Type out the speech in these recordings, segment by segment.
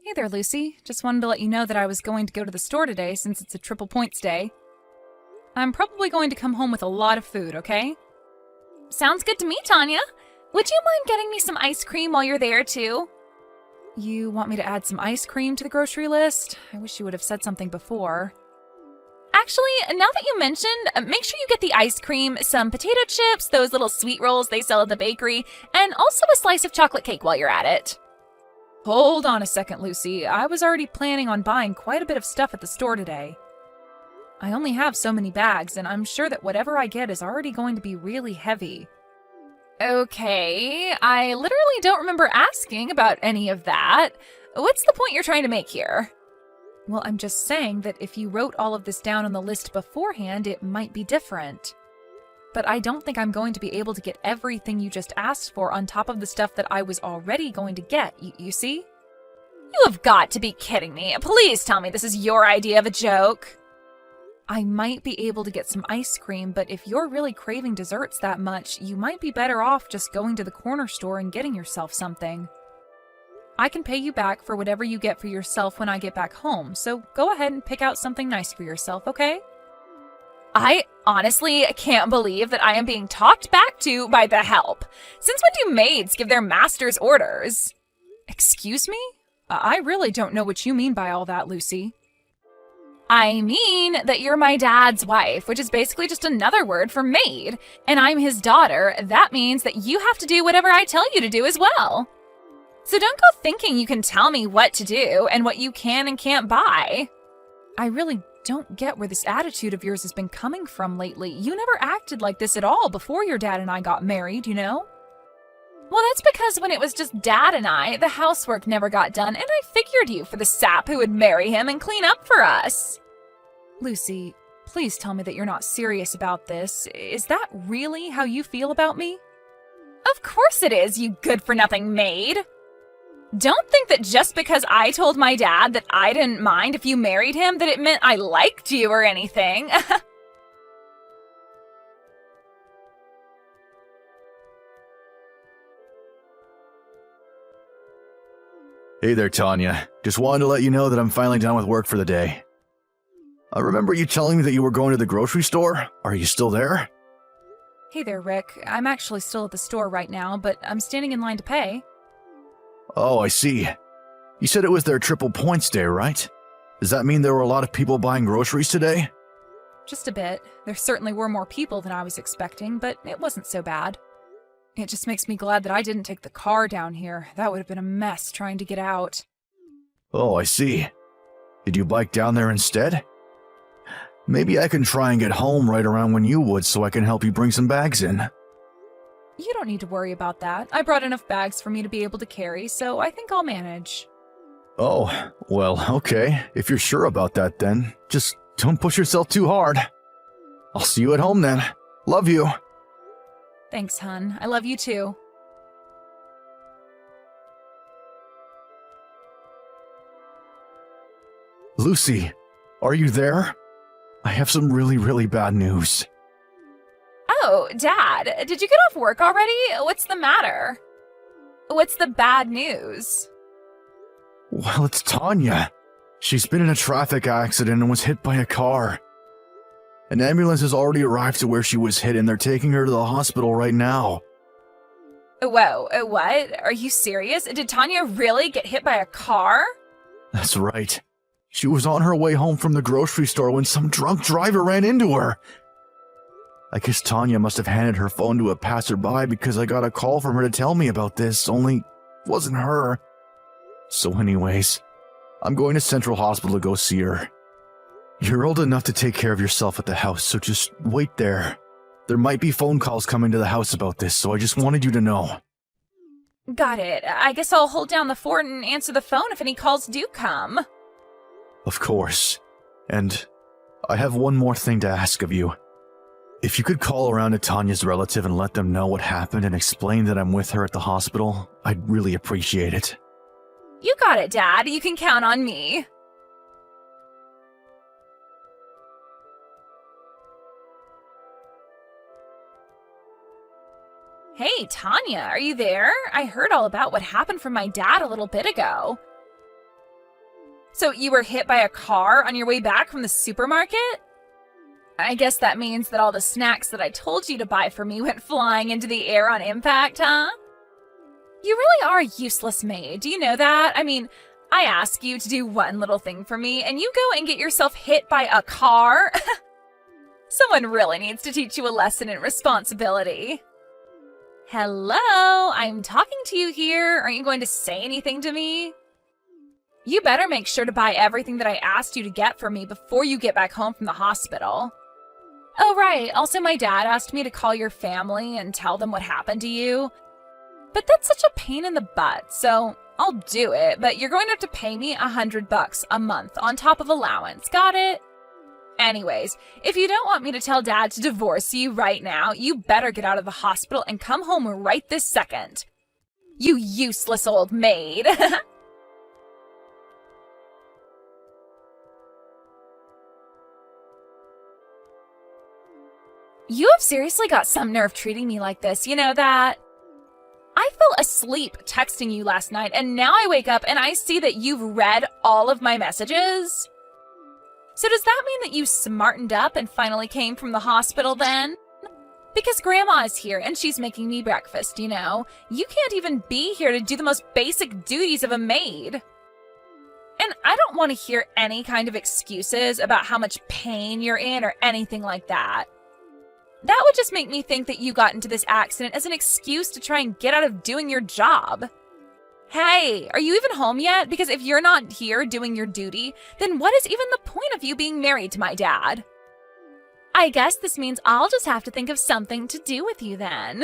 Hey there, Lucy. Just wanted to let you know that I was going to go to the store today since it's a triple points day. I'm probably going to come home with a lot of food, okay? Sounds good to me, Tanya. Would you mind getting me some ice cream while you're there, too? You want me to add some ice cream to the grocery list? I wish you would have said something before. Actually, now that you mentioned, make sure you get the ice cream, some potato chips, those little sweet rolls they sell at the bakery, and also a slice of chocolate cake while you're at it. Hold on a second, Lucy. I was already planning on buying quite a bit of stuff at the store today. I only have so many bags, and I'm sure that whatever I get is already going to be really heavy. Okay, I literally don't remember asking about any of that. What's the point you're trying to make here? Well, I'm just saying that if you wrote all of this down on the list beforehand, it might be different. But I don't think I'm going to be able to get everything you just asked for on top of the stuff that I was already going to get, you see? You have got to be kidding me. Please tell me this is your idea of a joke. I might be able to get some ice cream, but if you're really craving desserts that much, you might be better off just going to the corner store and getting yourself something. I can pay you back for whatever you get for yourself when I get back home, so go ahead and pick out something nice for yourself, okay? I honestly can't believe that I am being talked back to by the help. Since when do maids give their masters orders? Excuse me? I really don't know what you mean by all that, Lucy. I mean that you're my dad's wife, which is basically just another word for maid, and I'm his daughter. That means that you have to do whatever I tell you to do as well. So don't go thinking you can tell me what to do and what you can and can't buy. I really don't get where this attitude of yours has been coming from lately. You never acted like this at all before your dad and I got married, you know? Well, that's because when it was just Dad and I, the housework never got done, and I figured you for the sap who would marry him and clean up for us. Lucy, please tell me that you're not serious about this. Is that really how you feel about me? Of course it is, you good-for-nothing maid. Don't think that just because I told my dad that I didn't mind if you married him that it meant I liked you or anything. Hey there, Tanya. Just wanted to let you know that I'm finally done with work for the day. I remember you telling me that you were going to the grocery store. Are you still there? Hey there, Rick. I'm actually still at the store right now, but I'm standing in line to pay. Oh, I see. You said it was their triple points day, right? Does that mean there were a lot of people buying groceries today? Just a bit. There certainly were more people than I was expecting, but it wasn't so bad. It just makes me glad that I didn't take the car down here. That would have been a mess trying to get out. Oh, I see. Did you bike down there instead? Maybe I can try and get home right around when you would so I can help you bring some bags in. You don't need to worry about that. I brought enough bags for me to be able to carry, so I think I'll manage. Oh, well, okay. If you're sure about that then, just don't push yourself too hard. I'll see you at home then. Love you. Thanks, hun. I love you too. Lucy, are you there? I have some really bad news. Oh, Dad, did you get off work already? What's the matter? What's the bad news? Well, it's Tanya. She's been in a traffic accident and was hit by a car. An ambulance has already arrived to where she was hit and they're taking her to the hospital right now. Whoa, what? Are you serious? Did Tanya really get hit by a car? That's right. She was on her way home from the grocery store when some drunk driver ran into her. I guess Tanya must have handed her phone to a passerby because I got a call from her to tell me about this, only it wasn't her. So anyways, I'm going to Central Hospital to go see her. You're old enough to take care of yourself at the house, so just wait there. There might be phone calls coming to the house about this, so I just wanted you to know. Got it. I guess I'll hold down the fort and answer the phone if any calls do come. Of course. And I have one more thing to ask of you. If you could call around to Tanya's relative and let them know what happened and explain that I'm with her at the hospital, I'd really appreciate it. You got it, Dad. You can count on me. Hey, Tanya, are you there? I heard all about what happened from my dad a little bit ago. So you were hit by a car on your way back from the supermarket? I guess that means that all the snacks that I told you to buy for me went flying into the air on impact, huh? You really are a useless maid. Do you know that? I mean, I ask you to do one little thing for me, and you go and get yourself hit by a car? Someone really needs to teach you a lesson in responsibility. Hello, I'm talking to you here. Aren't you going to say anything to me? You better make sure to buy everything that I asked you to get for me before you get back home from the hospital. Oh, right. Also, my dad asked me to call your family and tell them what happened to you. But that's such a pain in the butt, so I'll do it, but you're going to have to pay me $100 a month on top of allowance. Got it? Anyways, if you don't want me to tell Dad to divorce you right now, you better get out of the hospital and come home right this second. You useless old maid. You have seriously got some nerve treating me like this, you know that? I fell asleep texting you last night, and now I wake up and I see that you've read all of my messages. So does that mean that you smartened up and finally came from the hospital then? Because Grandma is here and she's making me breakfast, you know. You can't even be here to do the most basic duties of a maid. And I don't want to hear any kind of excuses about how much pain you're in or anything like that. That would just make me think that you got into this accident as an excuse to try and get out of doing your job. Hey, are you even home yet? Because if you're not here doing your duty, then what is even the point of you being married to my dad? I guess this means I'll just have to think of something to do with you then.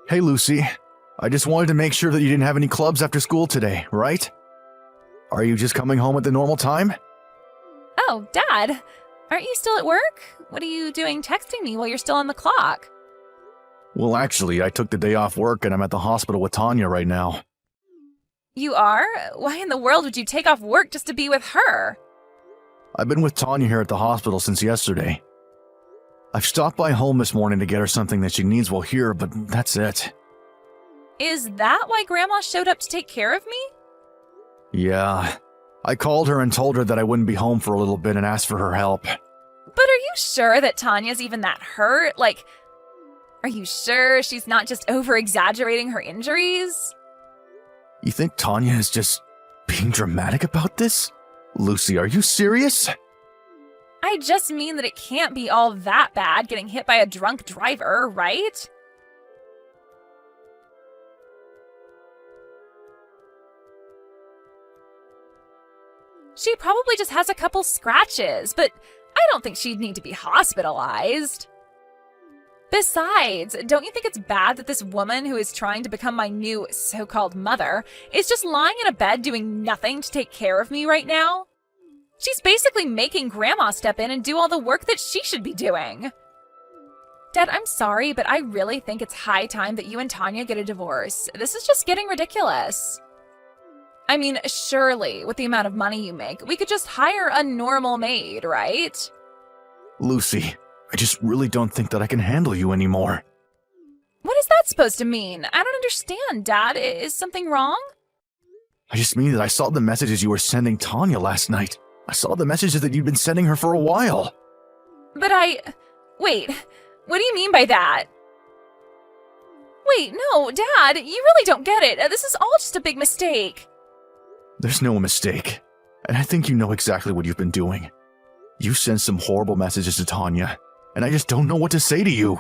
Hey, Lucy. I just wanted to make sure that you didn't have any clubs after school today, right? Are you just coming home at the normal time? Oh, Dad, aren't you still at work? What are you doing texting me while you're still on the clock? Well, actually, I took the day off work and I'm at the hospital with Tanya right now. You are? Why in the world would you take off work just to be with her? I've been with Tanya here at the hospital since yesterday. I've stopped by home this morning to get her something that she needs while here, but that's it. Is that why Grandma showed up to take care of me? Yeah. I called her and told her that I wouldn't be home for a little bit and asked for her help. But are you sure that Tanya's even that hurt? Like, are you sure she's not just over-exaggerating her injuries? You think Tanya is just being dramatic about this? Lucy, are you serious? I just mean that it can't be all that bad getting hit by a drunk driver, right? She probably just has a couple scratches, but I don't think she'd need to be hospitalized. Besides, don't you think it's bad that this woman who is trying to become my new so-called mother is just lying in a bed doing nothing to take care of me right now? She's basically making Grandma step in and do all the work that she should be doing. Dad, I'm sorry, but I really think it's high time that you and Tanya get a divorce. This is just getting ridiculous. I mean, surely, with the amount of money you make, we could just hire a normal maid, right? Lucy, I just really don't think that I can handle you anymore. What is that supposed to mean? I don't understand, Dad. Is something wrong? I just mean that I saw the messages you were sending Tanya last night. I saw the messages that you'd been sending her for a while. But Wait, what do you mean by that? Wait, no, Dad, you really don't get it. This is all just a big mistake. There's no mistake. And I think you know exactly what you've been doing. You sent some horrible messages to Tanya, and I just don't know what to say to you.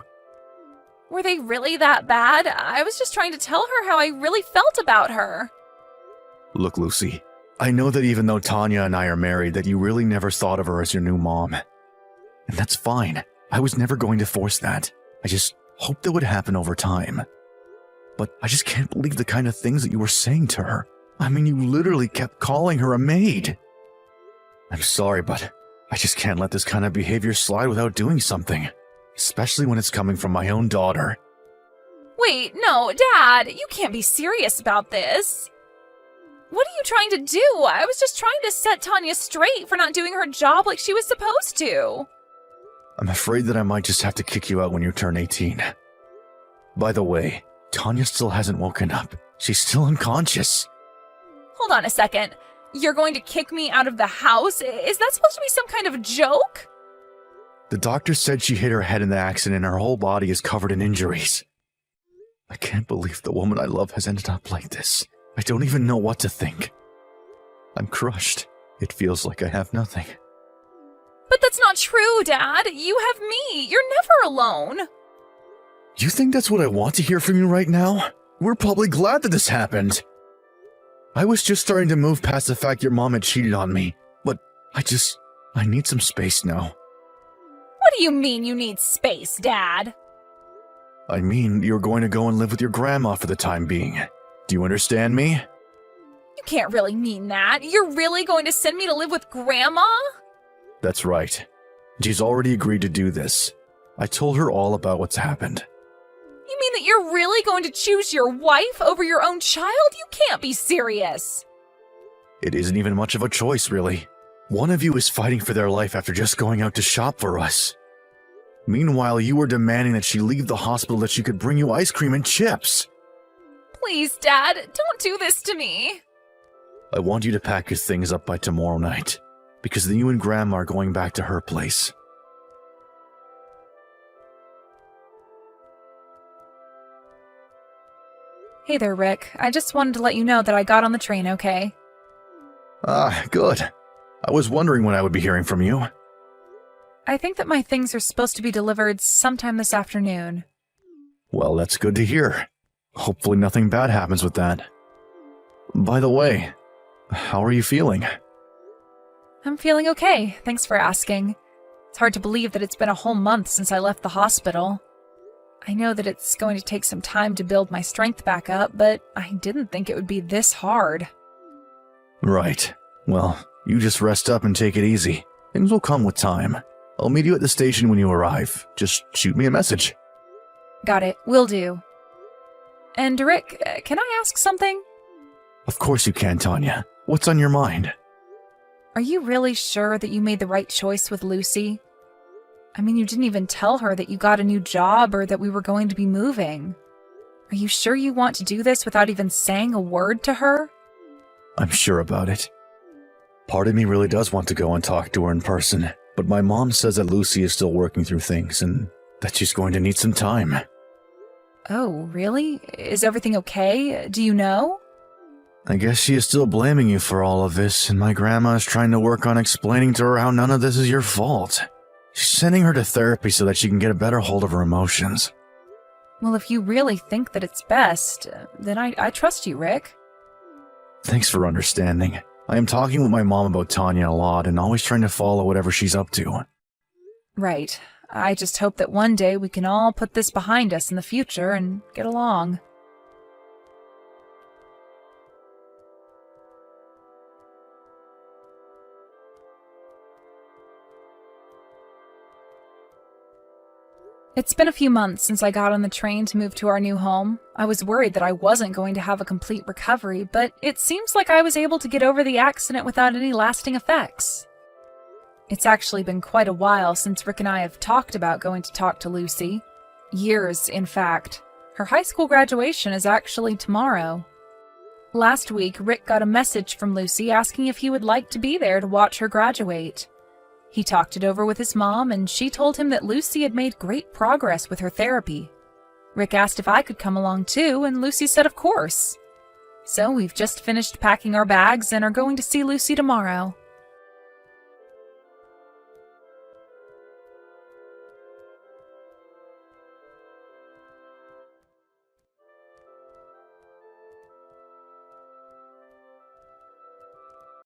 Were they really that bad? I was just trying to tell her how I really felt about her. Look, Lucy, I know that even though Tanya and I are married, that you really never thought of her as your new mom. And that's fine. I was never going to force that. I just hoped that would happen over time. But I just can't believe the kind of things that you were saying to her. I mean, you literally kept calling her a maid. I'm sorry, but I just can't let this kind of behavior slide without doing something. Especially when it's coming from my own daughter. Wait, no, Dad, you can't be serious about this. What are you trying to do? I was just trying to set Tanya straight for not doing her job like she was supposed to. I'm afraid that I might just have to kick you out when you turn 18. By the way, Tanya still hasn't woken up. She's still unconscious. Hold on a second. You're going to kick me out of the house? Is that supposed to be some kind of joke? The doctor said she hit her head in the accident and her whole body is covered in injuries. I can't believe the woman I love has ended up like this. I don't even know what to think. I'm crushed. It feels like I have nothing. But that's not true, Dad. You have me. You're never alone. You think that's what I want to hear from you right now? We're probably glad that this happened. I was just starting to move past the fact your mom had cheated on me, but I need some space now. What do you mean you need space, Dad? I mean, you're going to go and live with your grandma for the time being. Do you understand me? You can't really mean that. You're really going to send me to live with Grandma? That's right. She's already agreed to do this. I told her all about what's happened. You mean that you're really going to choose your wife over your own child? You can't be serious. It isn't even much of a choice, really. One of you is fighting for their life after just going out to shop for us. Meanwhile, you were demanding that she leave the hospital that she could bring you ice cream and chips. Please, Dad, don't do this to me. I want you to pack your things up by tomorrow night, because then you and Grandma are going back to her place. Hey there, Rick. I just wanted to let you know that I got on the train okay. Ah, good. I was wondering when I would be hearing from you. I think that my things are supposed to be delivered sometime this afternoon. Well, that's good to hear. Hopefully nothing bad happens with that. By the way, how are you feeling? I'm feeling okay, thanks for asking. It's hard to believe that it's been a whole month since I left the hospital. I know that it's going to take some time to build my strength back up, but I didn't think it would be this hard. Right. Well, you just rest up and take it easy. Things will come with time. I'll meet you at the station when you arrive. Just shoot me a message. Got it, will do. And Rick, can I ask something? Of course you can, Tanya. What's on your mind? Are you really sure that you made the right choice with Lucy? I mean, you didn't even tell her that you got a new job or that we were going to be moving. Are you sure you want to do this without even saying a word to her? I'm sure about it. Part of me really does want to go and talk to her in person, but my mom says that Lucy is still working through things and that she's going to need some time. Oh, really? Is everything okay? Do you know? I guess she is still blaming you for all of this, and my grandma is trying to work on explaining to her how none of this is your fault. She's sending her to therapy so that she can get a better hold of her emotions. Well, if you really think that it's best, then I trust you, Rick. Thanks for understanding. I am talking with my mom about Tanya a lot and always trying to follow whatever she's up to. Right. I just hope that one day we can all put this behind us in the future and get along. It's been a few months since I got on the train to move to our new home. I was worried that I wasn't going to have a complete recovery, but it seems like I was able to get over the accident without any lasting effects. It's actually been quite a while since Rick and I have talked about going to talk to Lucy. Years, in fact. Her high school graduation is actually tomorrow. Last week, Rick got a message from Lucy asking if he would like to be there to watch her graduate. He talked it over with his mom, and she told him that Lucy had made great progress with her therapy. Rick asked if I could come along too, and Lucy said of course. So we've just finished packing our bags and are going to see Lucy tomorrow.